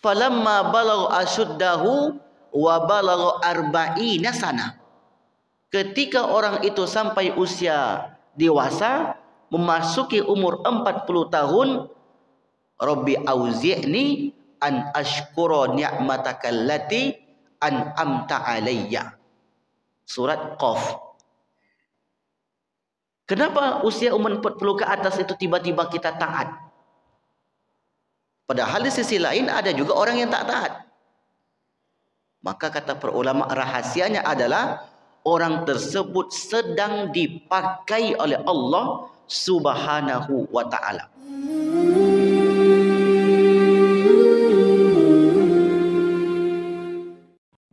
falamma balagha ashuddahu wa balagha arba'ina sana. Ketika orang itu sampai usia dewasa, memasuki umur 40 tahun, Rabbi auzi'ni an ashkura ni'mataka allati an'amta alayya. Surat Qaf. Kenapa usia umur 40 ke atas itu tiba-tiba kita taat? Padahal di sisi lain ada juga orang yang tak taat. Maka kata para ulama, rahasianya adalah orang tersebut sedang dipakai oleh Allah Subhanahu wa ta'ala.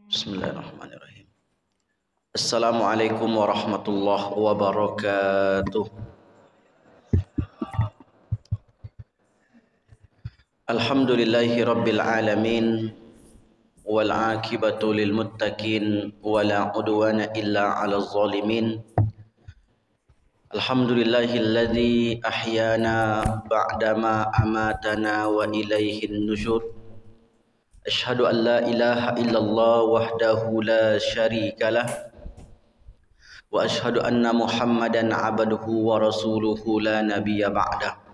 Bismillahirrahmanirrahim. Assalamualaikum warahmatullahi wabarakatuh. Alhamdulillahi rabbil alamin, wal aqibatu lil muttaqin, wala udwana illa 'alal zalimin. Alhamdulillahilladzi ahyana ba'dama amatana wa ilaihin nusyur. Asyhadu an la ilaha illallah wahdahu la syarikalah, wa asyhadu anna Muhammadan 'abduhu wa rasuluhu la nabiyya ba'dah.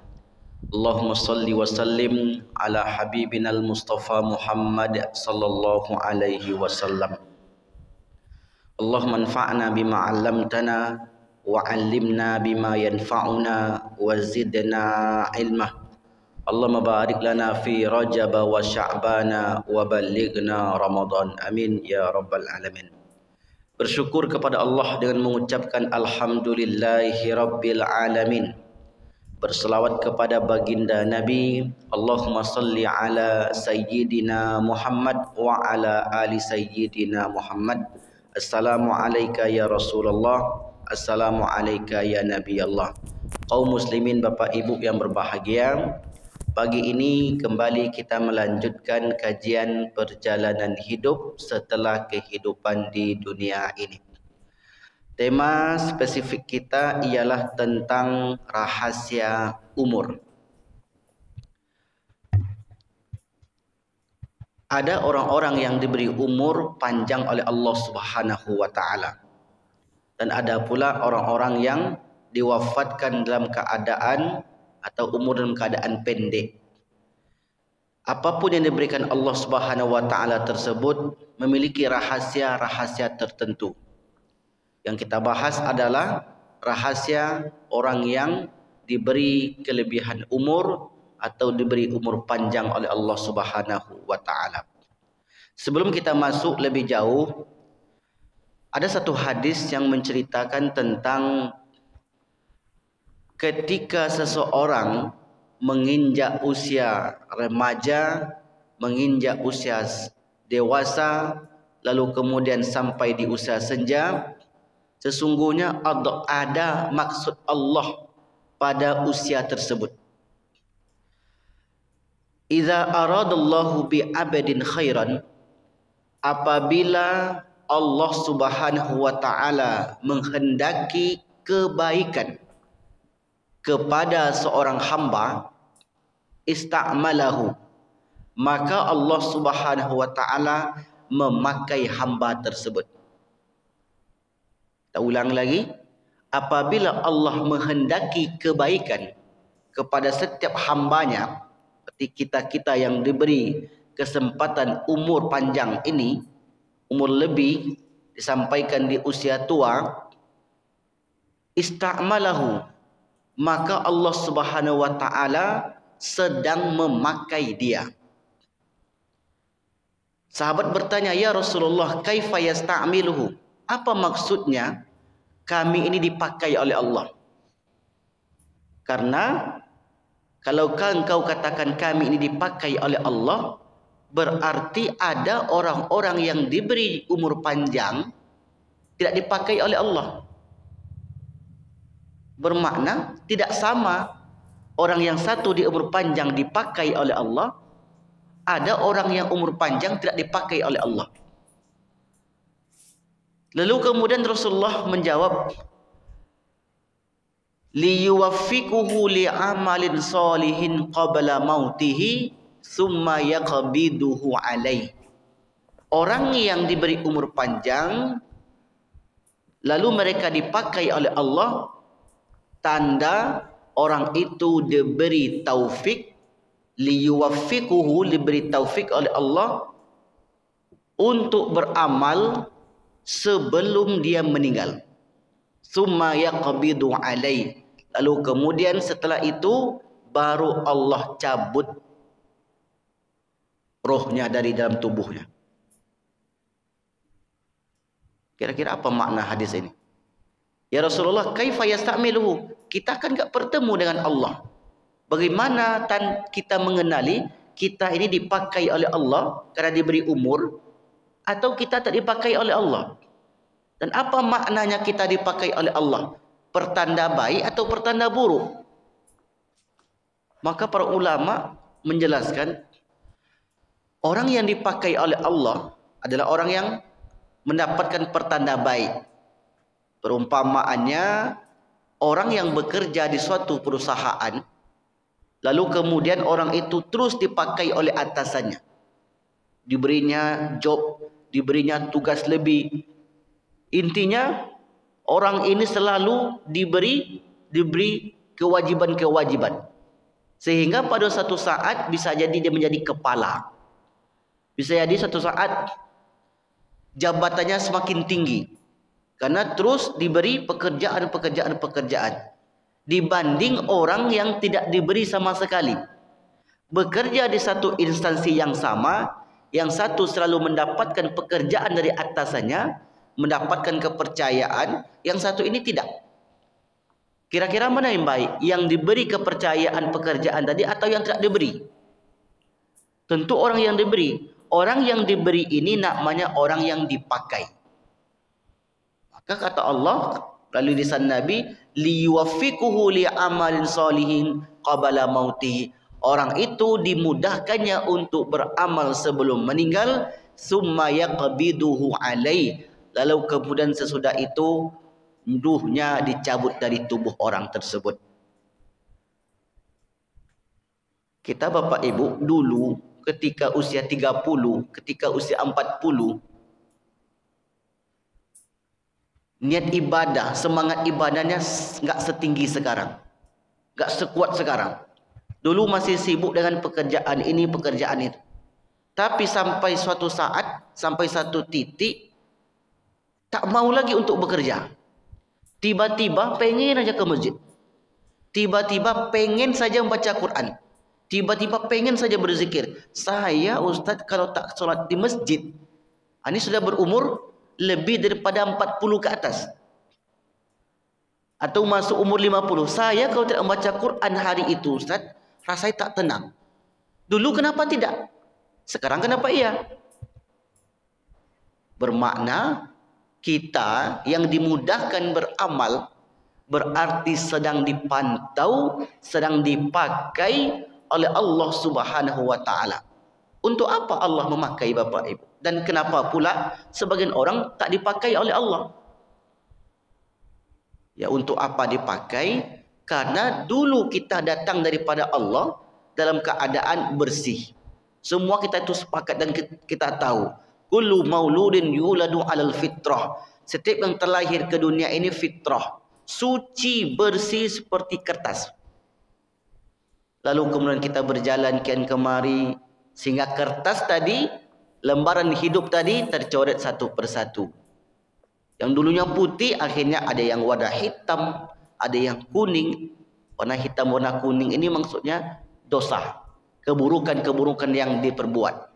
Allahumma salli wa sallim ala habibinal Mustafa Muhammad sallallahu alaihi wasallam. Allahumma anfa'na bima 'allamtana wa 'allimna bima yanfa'una wa zidna ilmah. Allahumma barik lana fi Rajab wa Sya'bana wa ballighna Ramadan. Amin ya rabbal alamin. Bersyukur kepada Allah dengan mengucapkan alhamdulillahi rabbil alamin. Berselawat kepada baginda Nabi, Allahumma salli ala sayyidina Muhammad wa ala ali sayyidina Muhammad. Assalamu alayka ya Rasulullah, assalamu alayka ya Nabi Allah. Kaum muslimin, Bapak Ibu yang berbahagia, pagi ini kembali kita melanjutkan kajian perjalanan hidup setelah kehidupan di dunia ini. Tema spesifik kita ialah tentang rahasia umur. Ada orang-orang yang diberi umur panjang oleh Allah Subhanahu wa ta'ala. Dan ada pula orang-orang yang diwafatkan dalam keadaan atau umur dalam keadaan pendek. Apapun yang diberikan Allah Subhanahu wa ta'ala tersebut memiliki rahasia-rahasia tertentu. Yang kita bahas adalah rahasia orang yang diberi kelebihan umur atau diberi umur panjang oleh Allah Subhanahu wa ta'ala. Sebelum kita masuk lebih jauh, ada satu hadis yang menceritakan tentang ketika seseorang menginjak usia remaja, menginjak usia dewasa, lalu kemudian sampai di usia senja, sesungguhnya ada maksud Allah pada usia tersebut. Idza aradallahu bi 'abdin khairan, apabila Allah Subhanahu wa ta'ala menghendaki kebaikan kepada seorang hamba, ista'malahu, maka Allah Subhanahu wa ta'ala memakai hamba tersebut. Kita ulang lagi, apabila Allah menghendaki kebaikan kepada setiap hambanya, seperti kita-kita yang diberi kesempatan umur panjang ini, umur lebih, disampaikan di usia tua, ista'malahu, maka Allah Subhanahu wa ta'ala sedang memakai dia. Sahabat bertanya, ya Rasulullah, kaifa yasta'miluhu? Apa maksudnya kami ini dipakai oleh Allah? Karena kalau engkau katakan kami ini dipakai oleh Allah, berarti ada orang-orang yang diberi umur panjang tidak dipakai oleh Allah. Bermakna tidak sama orang yang satu di umur panjang dipakai oleh Allah, ada orang yang umur panjang tidak dipakai oleh Allah. Lalu kemudian Rasulullah menjawab, liyuwaffiquhu li'amalin salihin qabla mautihi summa yaqbiduhu alaih. Orang yang diberi umur panjang lalu mereka dipakai oleh Allah, tanda orang itu diberi taufik, liyuwaffiquhu, diberi taufik oleh Allah untuk beramal sebelum dia meninggal. Summa yaqbidu alaih. Lalu kemudian setelah itu baru Allah cabut rohnya dari dalam tubuhnya. Kira-kira apa makna hadis ini? Ya Rasulullah, kaifa yasta'miluhu? Kita kan enggak bertemu dengan Allah. Bagaimana kita mengenali kita ini dipakai oleh Allah karena diberi umur, atau kita tak dipakai oleh Allah? Dan apa maknanya kita dipakai oleh Allah? Pertanda baik atau pertanda buruk? Maka para ulama menjelaskan, orang yang dipakai oleh Allah adalah orang yang mendapatkan pertanda baik. Perumpamaannya, orang yang bekerja di suatu perusahaan, lalu kemudian orang itu terus dipakai oleh atasannya. Diberinya job, diberinya tugas lebih. Intinya, orang ini selalu diberi kewajiban-kewajiban. Sehingga pada satu saat bisa jadi dia menjadi kepala. Bisa jadi satu saat jabatannya semakin tinggi. Karena terus diberi pekerjaan dibanding orang yang tidak diberi sama sekali. Bekerja di satu instansi yang sama, yang satu selalu mendapatkan pekerjaan dari atasannya, mendapatkan kepercayaan, yang satu ini tidak. Kira-kira mana yang baik? Yang diberi kepercayaan pekerjaan tadi atau yang tidak diberi? Tentu orang yang diberi. Orang yang diberi ini namanya orang yang dipakai. Maka kata Allah melalui lisan Nabi, liyuwaffiquhu li'amalin sholihin qabala mautihi. Orang itu dimudahkannya untuk beramal sebelum meninggal, summa yaqbiduhu alaih. Lalu kemudian sesudah itu ruhnya dicabut dari tubuh orang tersebut. Kita Bapak Ibu dulu ketika usia 30, ketika usia 40, niat ibadah, semangat ibadahnya enggak setinggi sekarang. Enggak sekuat sekarang. Dulu masih sibuk dengan pekerjaan ini, pekerjaan itu. Tapi sampai suatu saat, sampai satu titik, tak mau lagi untuk bekerja. Tiba-tiba pengen aja ke masjid. Tiba-tiba pengen saja membaca Quran. Tiba-tiba pengen saja berzikir. Saya Ustaz kalau tak solat di masjid, ini sudah berumur lebih daripada 40 ke atas. Atau masuk umur 50. Saya kalau tidak membaca Quran hari itu Ustaz, rasanya tak tenang. Dulu kenapa tidak? Sekarang kenapa iya? Bermakna kita yang dimudahkan beramal berarti sedang dipantau, sedang dipakai oleh Allah Subhanahu wa taala. Untuk apa Allah memakai Bapak Ibu? Dan kenapa pula sebagian orang tak dipakai oleh Allah? Ya, untuk apa dipakai? Karena dulu kita datang daripada Allah dalam keadaan bersih. Semua kita itu sepakat dan kita tahu. Kullu mauludin yuladu alal fitrah. Setiap yang terlahir ke dunia ini fitrah. Suci, bersih seperti kertas. Lalu kemudian kita berjalan kian kemari, sehingga kertas tadi, lembaran hidup tadi tercoret satu persatu. Yang dulunya putih, akhirnya ada yang warna hitam, ada yang kuning. Warna hitam, warna kuning ini maksudnya dosa, keburukan-keburukan yang diperbuat.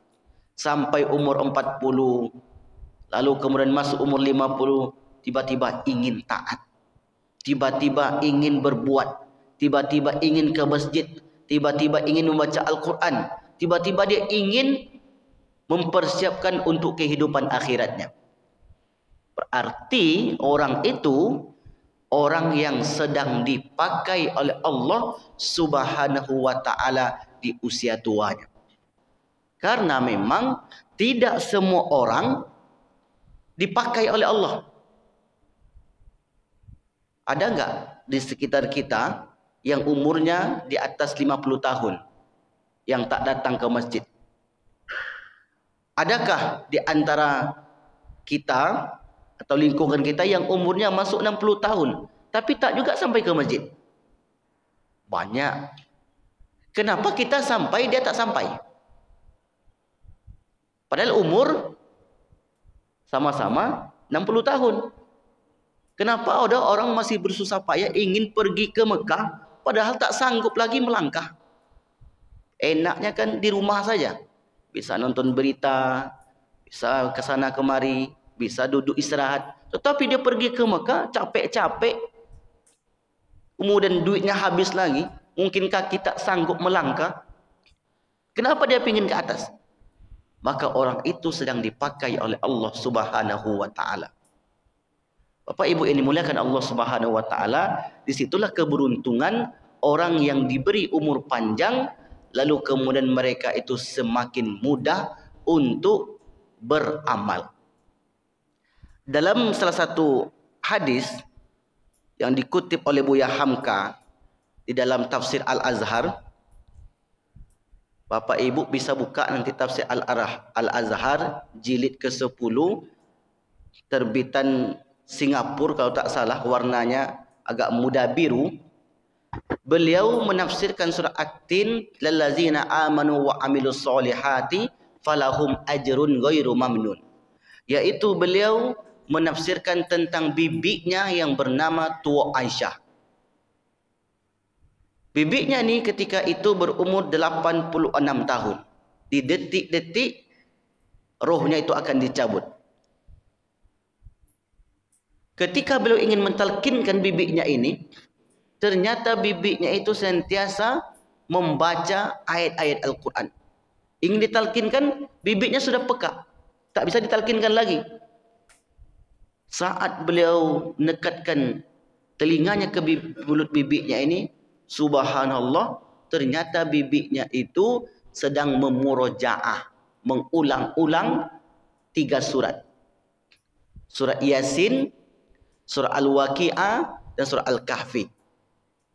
Sampai umur 40, lalu kemudian masuk umur 50, tiba-tiba ingin taat. Tiba-tiba ingin berbuat. Tiba-tiba ingin ke masjid. Tiba-tiba ingin membaca Al-Quran. Tiba-tiba dia ingin mempersiapkan untuk kehidupan akhiratnya. Berarti orang itu orang yang sedang dipakai oleh Allah Subhanahu wa taala di usia tuanya. Karena memang tidak semua orang dipakai oleh Allah. Ada enggak di sekitar kita yang umurnya di atas 50 tahun? yang tak datang ke masjid? Adakah di antara kita atau lingkungan kita yang umurnya masuk 60 tahun tapi tak juga sampai ke masjid? Banyak. Kenapa kita sampai, dia tak sampai? Padahal umur sama-sama 60 tahun. Kenapa ada orang masih bersusah payah ingin pergi ke Mekah padahal tak sanggup lagi melangkah? Enaknya kan di rumah saja. Bisa nonton berita, bisa ke sana kemari, bisa duduk istirahat. Tetapi dia pergi ke Mekah capek-capek, kemudian duitnya habis lagi. Mungkinkah kita sanggup melangkah? Kenapa dia ingin ke atas? Maka orang itu sedang dipakai oleh Allah Subhanahu wa ta'ala. Bapak Ibu yang dimuliakan Allah Subhanahu wa ta'ala, disitulah keberuntungan orang yang diberi umur panjang, lalu kemudian mereka itu semakin mudah untuk beramal. Dalam salah satu hadis yang dikutip oleh Buya Hamka di dalam tafsir Al-Azhar, Bapak Ibu bisa buka nanti tafsir Al-Azhar jilid ke-10, terbitan Singapura kalau tak salah, warnanya agak muda biru. Beliau menafsirkan surah At-Tin, lallazina amanu wa amilus solihati falahum ajrun ghairu mamnun. Yaitu beliau menafsirkan tentang bibinya yang bernama Tua Aisyah. Bibinya ni ketika itu berumur 86 tahun. Di detik-detik rohnya itu akan dicabut. Ketika beliau ingin mentalkinkan bibinya ini, ternyata bibinya itu sentiasa membaca ayat-ayat Al-Quran. Ingin ditalkinkan, bibinya sudah peka. Tak bisa ditalkinkan lagi. Saat beliau nekatkan telinganya ke mulut bibinya ini, subhanallah, ternyata bibinya itu sedang memurojaah, mengulang-ulang 3 surat. Surat Yasin, surah Al-Waqi'ah, dan surah Al-Kahfi.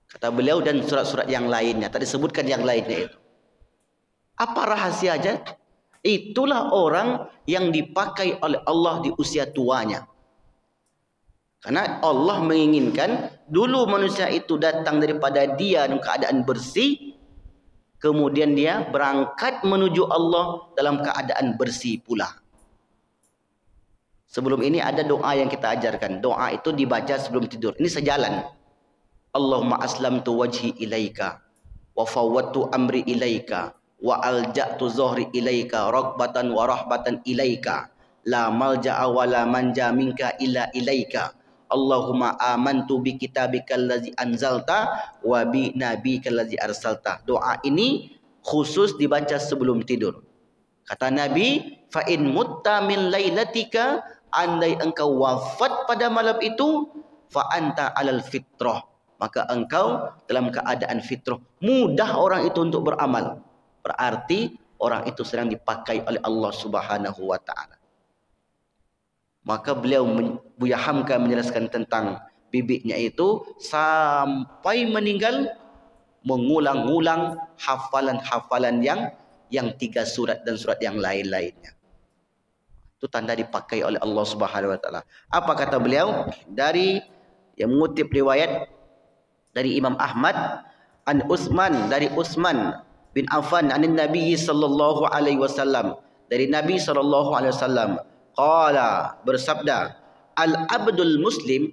Kata beliau, dan surat-surat yang lainnya. Tadi sebutkan yang lainnya itu. Apa rahasianya? Itulah orang yang dipakai oleh Allah di usia tuanya. Karena Allah menginginkan dulu manusia itu datang daripada dia dalam keadaan bersih, kemudian dia berangkat menuju Allah dalam keadaan bersih pula. Sebelum ini ada doa yang kita ajarkan. Doa itu dibaca sebelum tidur. Ini sejalan. Allahumma aslamtu wajhi ilaika wa fawwadtu amri ilaika wa alja'tu zuhri ilaika raghbatan wa rahbatan ilaika la malja'a wa la manja minka illa ilaika. Allahumma amantu bi kitabikal ladzi anzalta wa bi nabiyikal ladzi arsalta. Doa ini khusus dibaca sebelum tidur. Kata Nabi, fa in mutta min lailatika, andai engkau wafat pada malam itu, fa anta alal fitrah, maka engkau dalam keadaan fitrah. Mudah orang itu untuk beramal. Berarti orang itu sedang dipakai oleh Allah Subhanahu wa ta'ala. Maka beliau, Buya Hamka, menjelaskan tentang bibiknya itu sampai meninggal mengulang-ulang hafalan-hafalan yang 3 surat dan surat yang lain-lainnya. Itu tanda dipakai oleh Allah Subhanahu wa ta'ala. Apa kata beliau? Dari yang mengutip riwayat dari Imam Ahmad an Utsman, dari Utsman bin Affan anin Nabi sallallahu alaihi wasallam, dari Nabi sallallahu alaihi wasallam, qala, bersabda, al abdul muslim,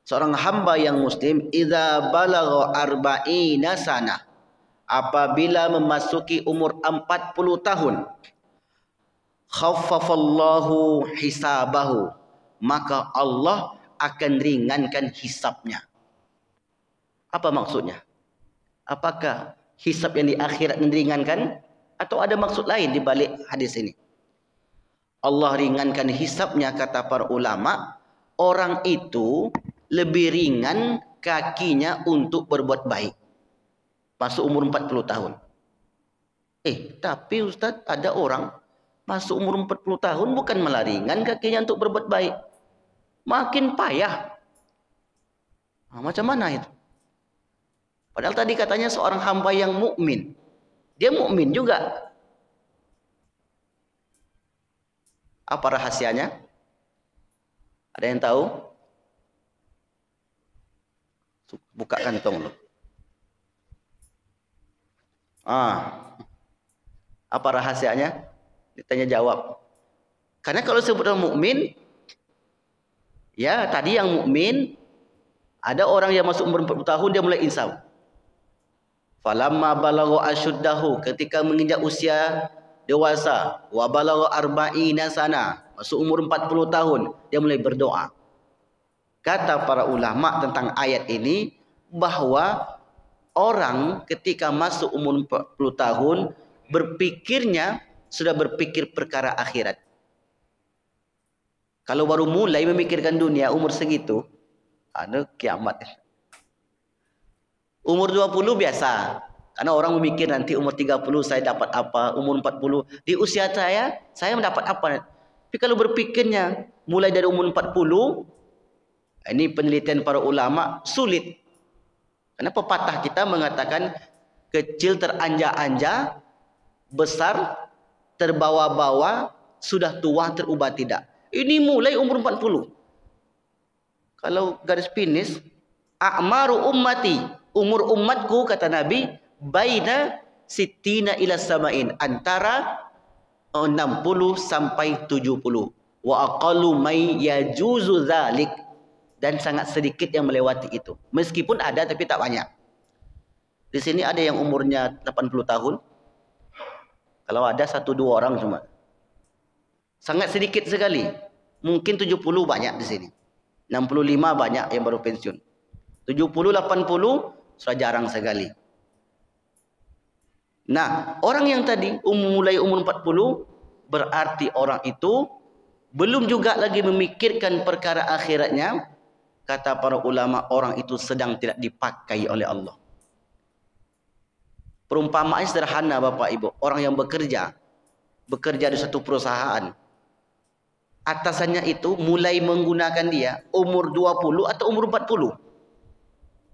seorang hamba yang muslim, idza balagha arba'ina sana, apabila memasuki umur 40 tahun, khaffafallahu hisabahu, maka Allah akan ringankan hisabnya. Apa maksudnya? Apakah hisab yang di akhirat diringankan atau ada maksud lain di balik hadis ini? Allah ringankan hisabnya, kata para ulama, orang itu lebih ringan kakinya untuk berbuat baik. Masuk umur 40 tahun. Tapi Ustaz, ada orang masuk umur 40 tahun bukan malah ringan kakinya untuk berbuat baik, makin payah. Macam mana itu? Padahal tadi katanya seorang hamba yang mukmin. Dia mukmin juga. Apa rahasianya? Ada yang tahu? Buka kantong lo. Apa rahasianya? Ditanya jawab. Karena kalau sebut orang mukmin, ya tadi yang mukmin, ada orang yang masuk umur 40 tahun dia mulai insaf. Falamma balagha asyuddahu, ketika menginjak usia dewasa, wa balagha arba'ina sana, masuk umur 40 tahun, dia mulai berdoa. Kata para ulama tentang ayat ini bahwa orang ketika masuk umur 40 tahun berpikirnya sudah berpikir perkara akhirat. Kalau baru mulai memikirkan dunia umur segitu, ada kiamat. Umur 20 biasa. Karena orang memikir nanti umur 30 saya dapat apa, umur 40 di usia saya mendapat apa. Tapi kalau berpikirnya mulai dari umur 40, ini penelitian para ulama sulit. Karena pepatah kita mengatakan kecil teranja-anja, besar terbawa-bawa, sudah tua terubah tidak. Ini mulai umur 40. Kalau garis finish, a'maru ummati, umur umatku kata Nabi, baina sittina ila sama'in, antara 60 sampai 70. Wa aqallu may yajuzu dzalik, dan sangat sedikit yang melewati itu. Meskipun ada tapi tak banyak. Di sini ada yang umurnya 80 tahun. Kalau ada 1-2 orang cuma. Sangat sedikit sekali. Mungkin 70 banyak di sini. 65 banyak yang baru pensiun. 70, 80 sudah jarang sekali. Nah, orang yang tadi mulai umur 40 berarti orang itu belum juga lagi memikirkan perkara akhiratnya. Kata para ulama, orang itu sedang tidak dipakai oleh Allah. Perumpamaan sederhana Bapak Ibu, orang yang bekerja di satu perusahaan, atasannya itu mulai menggunakan dia umur 20 atau umur 40.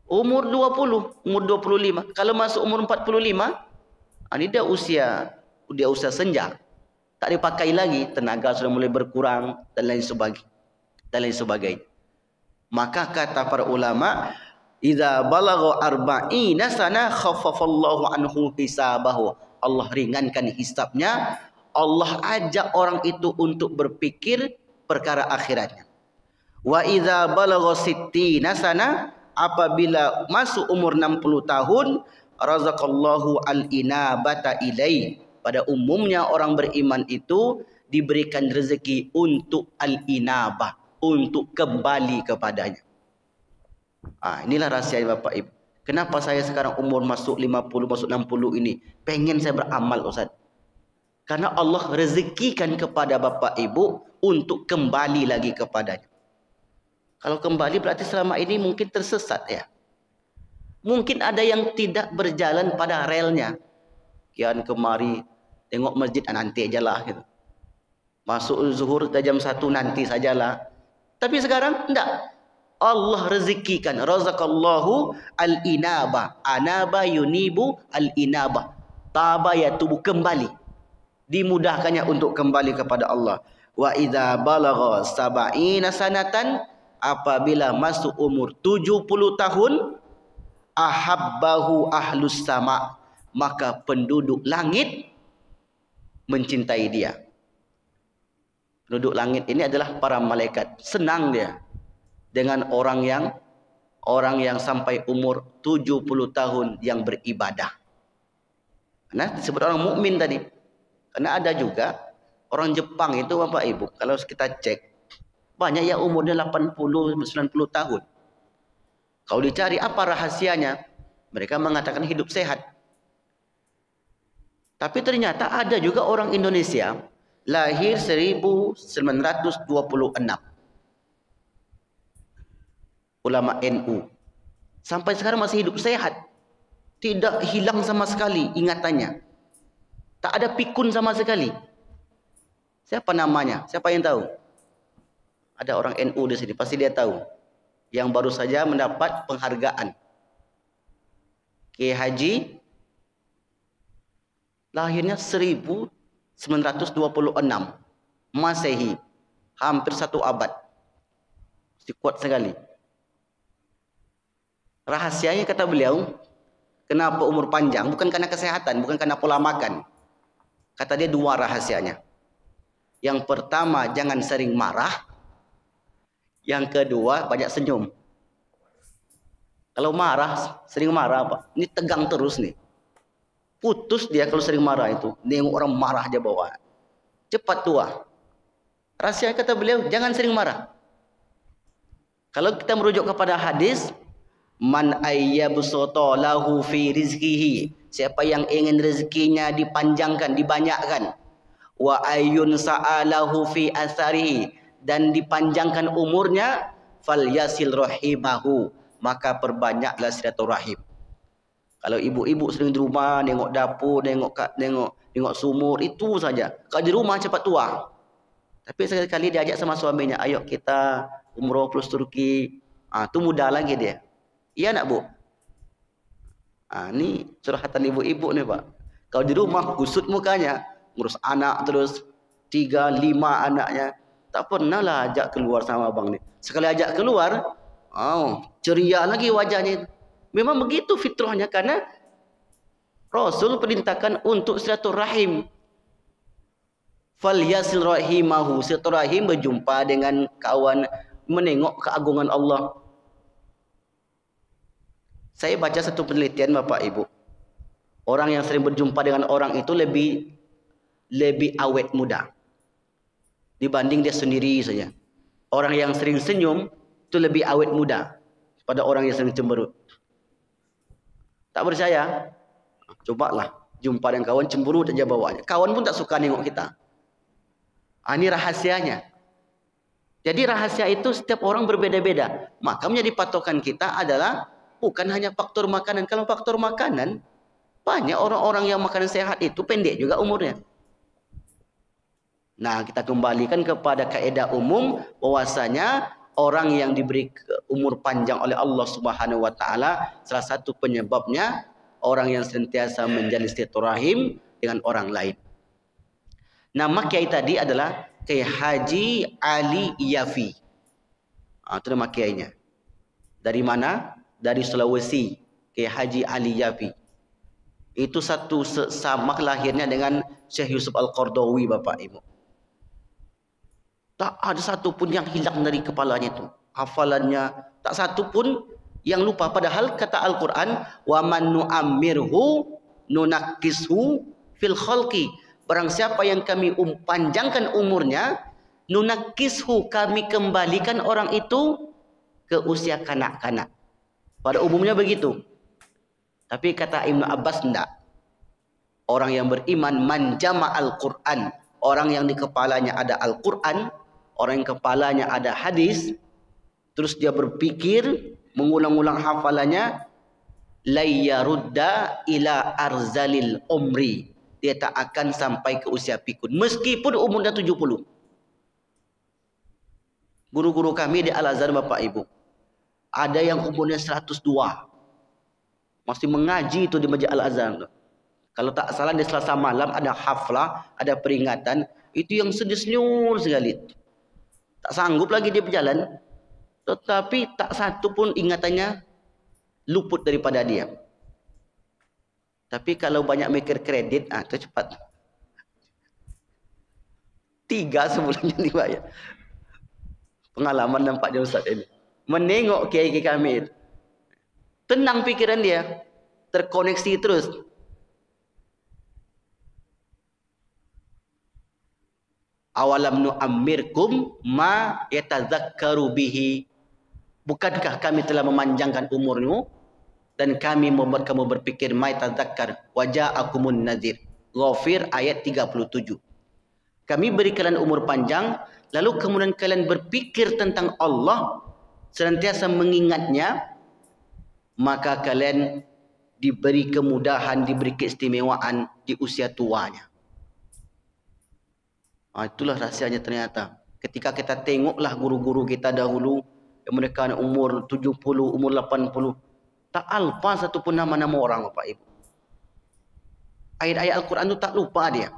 Umur 20, umur 25. Kalau masuk umur 45, ini dia usia senja. Tak dipakai lagi, tenaga sudah mulai berkurang dan lain sebagainya. Maka kata para ulama, idza balagha arba'ina sana khaffafallahu anhu hisabahu. Allah ringankan hisabnya. Allah ajak orang itu untuk berpikir perkara akhiratnya. Wa idza balagha sittina sana, apabila masuk umur 60 tahun, razaqallahu al-inabata ilai. Pada umumnya orang beriman itu diberikan rezeki untuk al-inabah, untuk kembali kepadanya. Inilah rahasia Bapak Ibu. Kenapa saya sekarang umur masuk 50, masuk 60 ini pengen saya beramal Ustaz? Karena Allah rezekikan kepada Bapak Ibu untuk kembali lagi kepadanya. Kalau kembali berarti selama ini mungkin tersesat ya. Mungkin ada yang tidak berjalan pada relnya. Kian kemari tengok masjid nanti ajalah gitu. Masuk zuhur jam 1 nanti sajalah. Tapi sekarang enggak. Allah rezekikan, razaqallahu al-inabah. Anaba yunibu al-inabah. Taba yatubu, kembali. Dimudahkannya untuk kembali kepada Allah. Wa idza balagha sab'ina sanatan, apabila masuk umur 70 tahun, ahabbahu ahlus sama', maka penduduk langit mencintai dia. Penduduk langit ini adalah para malaikat. Senang dia dengan orang yang sampai umur 70 tahun yang beribadah. Karena disebut orang mukmin tadi. Karena ada juga orang Jepang itu Bapak Ibu, kalau kita cek, banyak yang umurnya 80, 90 tahun. Kalau dicari apa rahasianya, mereka mengatakan hidup sehat. Tapi ternyata ada juga orang Indonesia lahir 1926. Ulama NU. Sampai sekarang masih hidup sehat. Tidak hilang sama sekali ingatannya. Tak ada pikun sama sekali. Siapa namanya? Siapa yang tahu? Ada orang NU di sini, pasti dia tahu. Yang baru saja mendapat penghargaan. Kiai Haji Lahirnya 1926 Masehi. Hampir 1 abad. Masih kuat sekali. Rahasianya kata beliau, kenapa umur panjang? Bukan karena kesehatan, bukan karena pola makan. Kata dia 2 rahasianya. Yang pertama, jangan sering marah. Yang kedua, banyak senyum. Kalau marah, sering marah apa? Ini tegang terus nih. Putus dia kalau sering marah itu. Nengok orang marah dia bawa. Cepat tua. Rahasia kata beliau, jangan sering marah. Kalau kita merujuk kepada hadis, man ayyabsata lahu fi rizqihi, siapa yang ingin rezekinya dipanjangkan, dibanyakkan, wa ayyun sa'alahu fi asarihi, dan dipanjangkan umurnya, falyasil rahimahu, maka perbanyaklah silaturahim. Kalau ibu-ibu sering di rumah, nengok dapur, nengok sumur, itu saja. Kalau di rumah cepat tua. Tapi sekali-kali diajak sama suaminya, ayo kita umroh plus Turki. Itu muda lagi dia. Iya nak bu? Ini curhatan ibu-ibu nih pak. Kalau di rumah kusut mukanya, ngurus anak terus 3, 5 anaknya. Tak pernah lah ajak keluar sama abang nih. Sekali ajak keluar, ceria lagi wajahnya. Memang begitu fitrahnya, karena Rasul perintahkan untuk silaturahim. Falyasil rahimahu, silaturahim, berjumpa dengan kawan, menengok keagungan Allah. Saya baca satu penelitian Bapak Ibu. Orang yang sering berjumpa dengan orang itu lebih awet muda dibanding dia sendiri saja. Orang yang sering senyum itu lebih awet muda pada orang yang sering cemberut. Tak percaya? Cobalah jumpa dengan kawan, cemberut saja bawanya. Kawan pun tak suka nengok kita. Ini rahasianya. Jadi rahasia itu setiap orang berbeda-beda. Maka menjadi patokan kita adalah bukan hanya faktor makanan. Kalau faktor makanan, banyak orang-orang yang makan sehat itu pendek juga umurnya. Nah, kita kembalikan kepada kaidah umum bahwasanya orang yang diberi umur panjang oleh Allah Subhanahu wa taala, salah satu penyebabnya orang yang senantiasa menjalin silaturahim dengan orang lain. Nama kiai tadi adalah Kiai Haji Ali Yafi. Itu nama kiainya. Dari mana? Dari Sulawesi. Kiai Haji Ali Yafi. Itu satu sama lahirnya dengan Syekh Yusuf Al-Qardawi Bapak Ibu. Tak ada satu pun yang hilang dari kepalanya itu. Hafalannya tak satu pun yang lupa. Padahal kata Al-Quran, wa man nu'ammirhu nunakkishu fil khalqi. Barang siapa yang kami panjangkan umurnya, nunakkishu, kami kembalikan orang itu ke usia kanak-kanak. Pada umumnya begitu. Tapi kata Ibnu Abbas tidak. Orang yang beriman man jama'al Qur'an, orang yang di kepalanya ada Al-Qur'an, orang yang kepalanya ada hadis, terus dia berpikir, mengulang-ulang hafalannya, la yarudda ila arzalil umri. Dia tak akan sampai ke usia pikun meskipun umurnya 70. Guru-guru kami di Al-Azhar Bapak Ibu, ada yang umurnya 102. Masih mengaji itu di Masjid Al-Azhar. Kalau tak salah di Selasa malam ada haflah, ada peringatan, itu yang sedih-senyum sekali. Tak sanggup lagi dia berjalan, tetapi tak satu pun ingatannya luput daripada dia. Tapi kalau banyak mikir kredit, itu cepat. 3 sebelumnya dibayar. Pengalaman nampaknya Ustaz ini. Menengok kiai kami, tenang pikiran dia, terkoneksi terus. Awalam nu'ammirkum ma yatadzakkaru bihi. Bukankah kami telah memanjangkan umurmu dan kami membuat kamu berpikir ma yatadzakkar wa ja'akumun nadhir. Ghafir ayat 37. Kami beri kalian umur panjang, lalu kemudian kalian berpikir tentang Allah, senantiasa mengingatnya, maka kalian diberi kemudahan, diberi keistimewaan di usia tuanya. Itulah rahsianya ternyata. Ketika kita tengoklah guru-guru kita dahulu, yang mereka umur 70, umur 80, tak alpa satu pun nama-nama orang Bapak Ibu. Ayat-ayat Al-Quran itu tak lupa dia.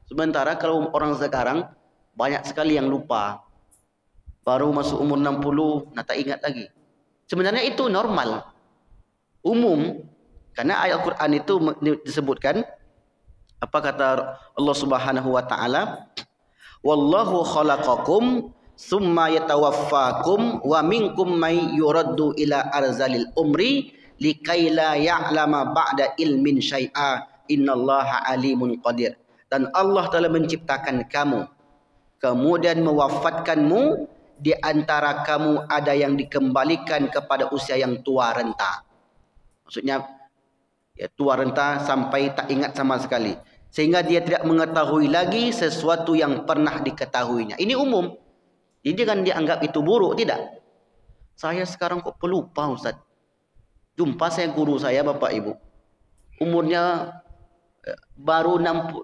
Sementara kalau orang sekarang banyak sekali yang lupa. Baru masuk umur 60, nak tak ingat lagi. Sebenarnya itu normal. Umum. Karena ayat Al-Quran itu disebutkan, apa kata Allah Subhanahu wa taala? Wallahu khalaqakum summa yatawaffakum wa minkum may yuraddu ila arzalil umri likai la ya'lama ba'da ilmin syai'a innallaha alimun qadir. Dan Allah telah menciptakan kamu, kemudian mewafatkanmu. Di antara kamu ada yang dikembalikan kepada usia yang tua renta. Maksudnya ya, tua renta sampai tak ingat sama sekali, sehingga dia tidak mengetahui lagi sesuatu yang pernah diketahuinya. Ini umum. Jadi jangan dianggap itu buruk, tidak. Saya sekarang kok pelupa, Ustaz. Jumpa saya guru saya, Bapak Ibu. Umurnya baru 58,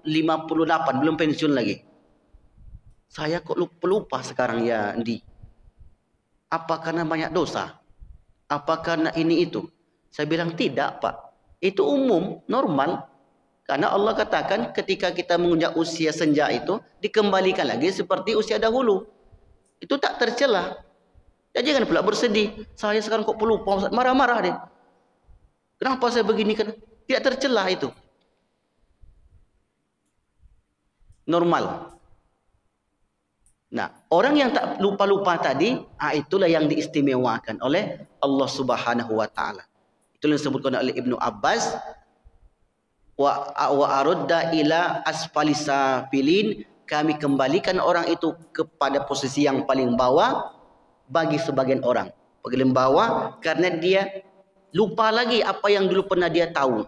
belum pensiun lagi. Saya kok pelupa sekarang ya, Andi. Apa karena banyak dosa? Apa karena ini itu? Saya bilang tidak, Pak. Itu umum, normal. Karena Allah katakan ketika kita menginjak usia senja itu, dikembalikan lagi seperti usia dahulu. Itu tak tercela. Jadi jangan pula bersedih. Saya sekarang kok pelupa, Ustaz. Marah-marah dia. Kenapa saya begini? Kan tidak tercela itu. Normal. Nah, orang yang tak lupa-lupa tadi, itulah yang diistimewakan oleh Allah Subhanahu wa taala. Itulah yang disebutkan oleh Ibnu Abbas, wa arudda ila asfalisa filin, kami kembalikan orang itu kepada posisi yang paling bawah bagi sebagian orang. Paling bawah karena dia lupa lagi apa yang dulu pernah dia tahu.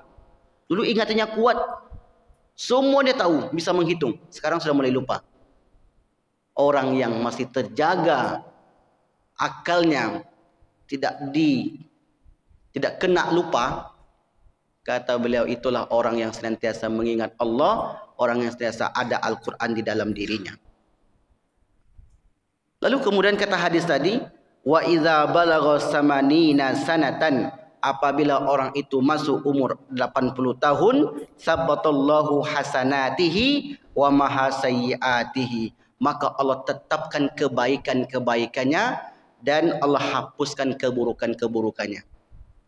Dulu ingatannya kuat, semua dia tahu, bisa menghitung. Sekarang sudah mulai lupa. Orang yang masih terjaga akalnya, tidak kena lupa, kata beliau, itulah orang yang senantiasa mengingat Allah, orang yang senantiasa ada Al-Quran di dalam dirinya. Lalu kemudian kata hadis tadi, wa idza balagha samanina sanatan, apabila orang itu masuk umur 80 tahun, sabbatallahu hasanatihi wa mahasayyiatihi, maka Allah tetapkan kebaikan-kebaikannya dan Allah hapuskan keburukan-keburukannya.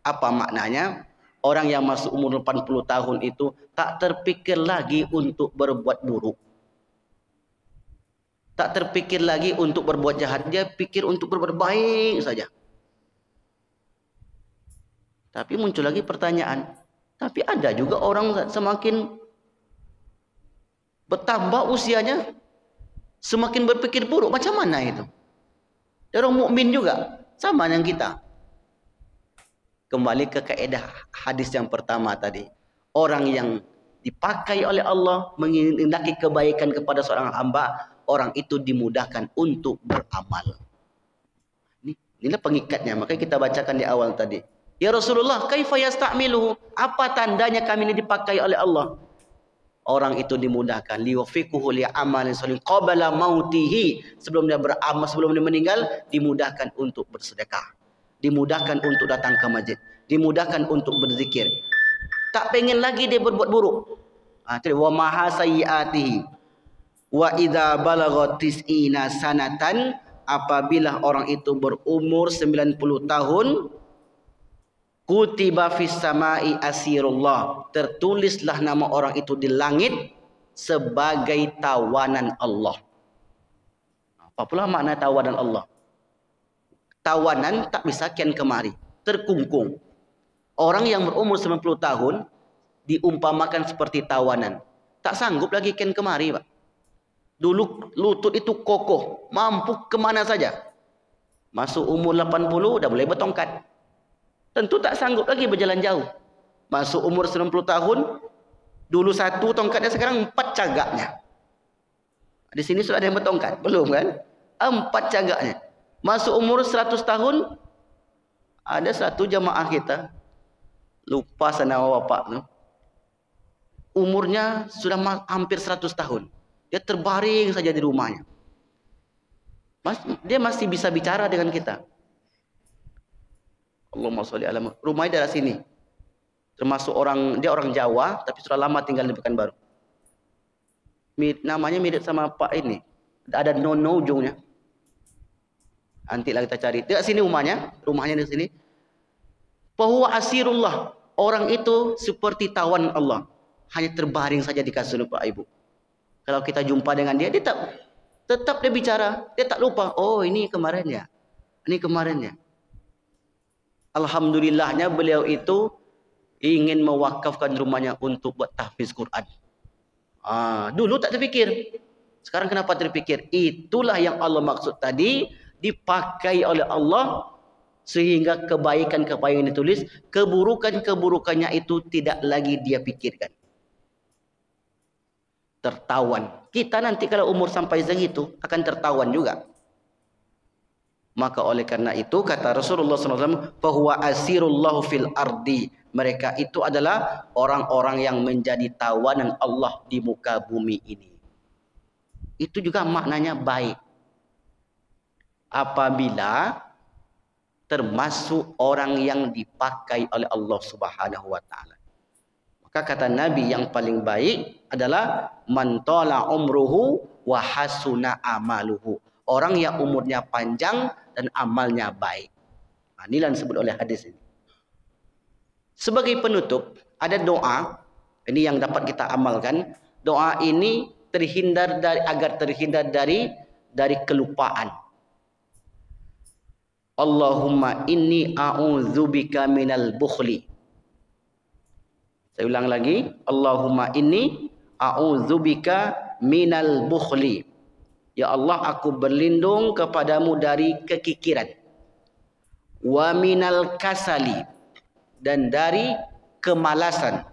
Apa maknanya? Orang yang masuk umur 80 tahun itu tak terpikir lagi untuk berbuat buruk. Tak terpikir lagi untuk berbuat jahat. Dia pikir untuk berbuat baik saja. Tapi muncul lagi pertanyaan. Tapi ada juga orang semakin bertambah usianya, semakin berpikir buruk. Macam mana itu? Orang mukmin juga sama dengan kita. Kembali ke kaidah hadis yang pertama tadi. Orang yang dipakai oleh Allah menghendaki kebaikan kepada seorang hamba, orang itu dimudahkan untuk beramal. Inilah pengikatnya. Makanya kita bacakan di awal tadi. Ya Rasulullah, kaifa yasta'miluhu? Apa tandanya kami ini dipakai oleh Allah? Orang itu dimudahkan, liwafiquhu li'amalin shalih qabla mautihi, sebelum dia beramal, sebelum dia meninggal, dimudahkan untuk bersedekah, dimudahkan untuk datang ke masjid, dimudahkan untuk berzikir. Tak pengen lagi dia berbuat buruk. Wa mahasayyiatihi wa idza balagha tis'ina sanatan, apabila orang itu berumur 90 tahun, kutiba fis samai asirullah, tertulislah nama orang itu di langit sebagai tawanan Allah. Apa pula makna tawanan Allah? Tawanan tak bisa kian kemari, terkungkung. Orang yang berumur 90 tahun diumpamakan seperti tawanan, tak sanggup lagi kian kemari, Pak. Dulu lutut itu kokoh, mampu kemana saja. Masuk umur 80 dah boleh bertongkat. Tentu tak sanggup lagi berjalan jauh. Masuk umur 90 tahun, dulu 1 tongkatnya, sekarang 4 cagaknya. Di sini sudah ada yang bertongkat, belum kan? 4 cagaknya. Masuk umur 100 tahun, ada 1 jamaah kita, lupa sana bapak tu, umurnya sudah hampir 100 tahun. Dia terbaring saja di rumahnya. Dia masih bisa bicara dengan kita. Allahumma sholli ala Muhammad. Rumahnya dari sini. Termasuk dia orang Jawa, tapi sudah lama tinggal di Pekanbaru. Namanya mirip sama Pak ini. Ada nono ujungnya. Nantilah kita cari. Dekat sini rumahnya di sini. Fahuwa asirullah. Orang itu seperti tawan Allah. Hanya terbaring saja di kasur Pak Ibu. Kalau kita jumpa dengan dia tetap dia bicara. Dia tak lupa. Oh, ini kemarin ya. Ini kemarin ya. Alhamdulillahnya beliau itu ingin mewakafkan rumahnya untuk buat tahfiz Quran. Dulu tak terfikir. Sekarang kenapa terfikir? Itulah yang Allah maksud tadi, dipakai oleh Allah sehingga kebaikan-kebaikan yang ditulis, keburukan-keburukannya itu tidak lagi dia pikirkan. Tertawan. Kita nanti kalau umur sampai segitu akan tertawan juga. Maka oleh karena itu kata Rasulullah SAW, fahuwa asirullahu fil ardi. Mereka itu adalah orang-orang yang menjadi tawanan Allah di muka bumi ini. Itu juga maknanya baik. Apabila termasuk orang yang dipakai oleh Allah Subhanahu wa taala. Maka kata Nabi yang paling baik adalah man tala umruhu wa hasuna amaluhu. Orang yang umurnya panjang dan amalnya baik. Inilah yang disebut oleh hadis ini. Sebagai penutup, ada doa. Ini yang dapat kita amalkan. Doa ini agar terhindar dari kelupaan. Allahumma inni a'udzubika minal bukhli. Saya ulang lagi. Allahumma inni a'udzubika minal bukhli. Ya Allah, aku berlindung kepadamu dari kekikiran. Wa minal kasali. Dan dari kemalasan.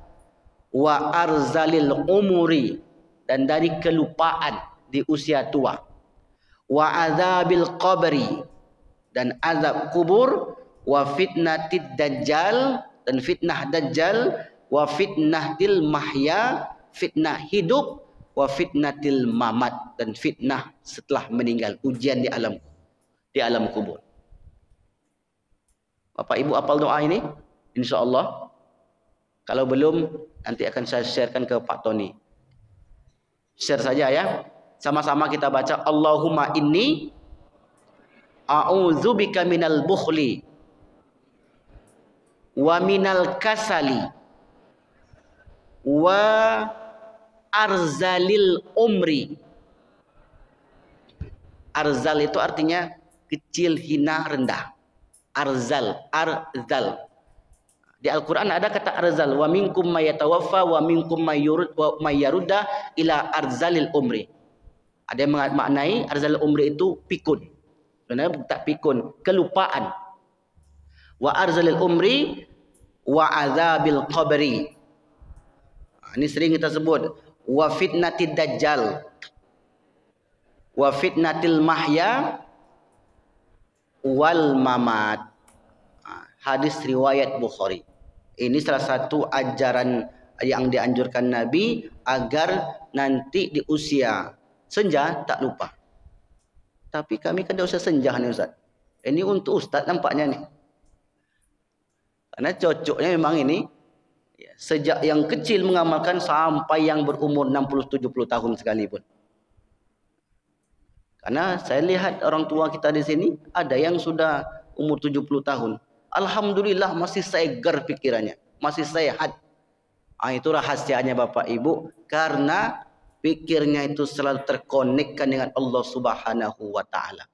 Wa arzalil umuri. Dan dari kelupaan di usia tua. Wa azabil qabri. Dan azab kubur. Wa fitnatid dajjal. Dan fitnah dajjal. Wa fitnatil mahya. Fitnah hidup. Wa fitnatil mamat, dan fitnah setelah meninggal, ujian di alam kubur. Bapak Ibu hafal doa ini? Insyaallah. Kalau belum, nanti akan saya sharekan ke Pak Tony. Share saja ya. Sama-sama kita baca Allahumma inni a'udzubika minal bukhli wa minal kasali wa arzalil umri. Arzal itu artinya kecil, hina, rendah. Arzal. Di Al-Quran ada kata arzal. Wa minkum mayatawaffa wa minkum mayyarudda ila arzalil umri. Ada yang maknai arzalil umri itu pikun. Sebenarnya tak pikun, kelupaan. Wa arzalil umri wa azabil qabri. Ini sering kita sebut. Wa fitnatid dajjal. Wa fitnatil mahya wal mamat. Hadis riwayat Bukhari. Ini salah satu ajaran yang dianjurkan Nabi agar nanti di usia senja tak lupa. Tapi kami kan dah usia senja nih Ustaz. Ini untuk Ustaz nampaknya nih. Karena cocoknya memang ini sejak yang kecil mengamalkan sampai yang berumur 60-70 tahun sekalipun. Karena saya lihat orang tua kita di sini ada yang sudah umur 70 tahun. Alhamdulillah masih segar pikirannya, masih sehat. Itu rahasianya Bapak Ibu, karena pikirnya itu selalu terkonekkan dengan Allah Subhanahu wa taala.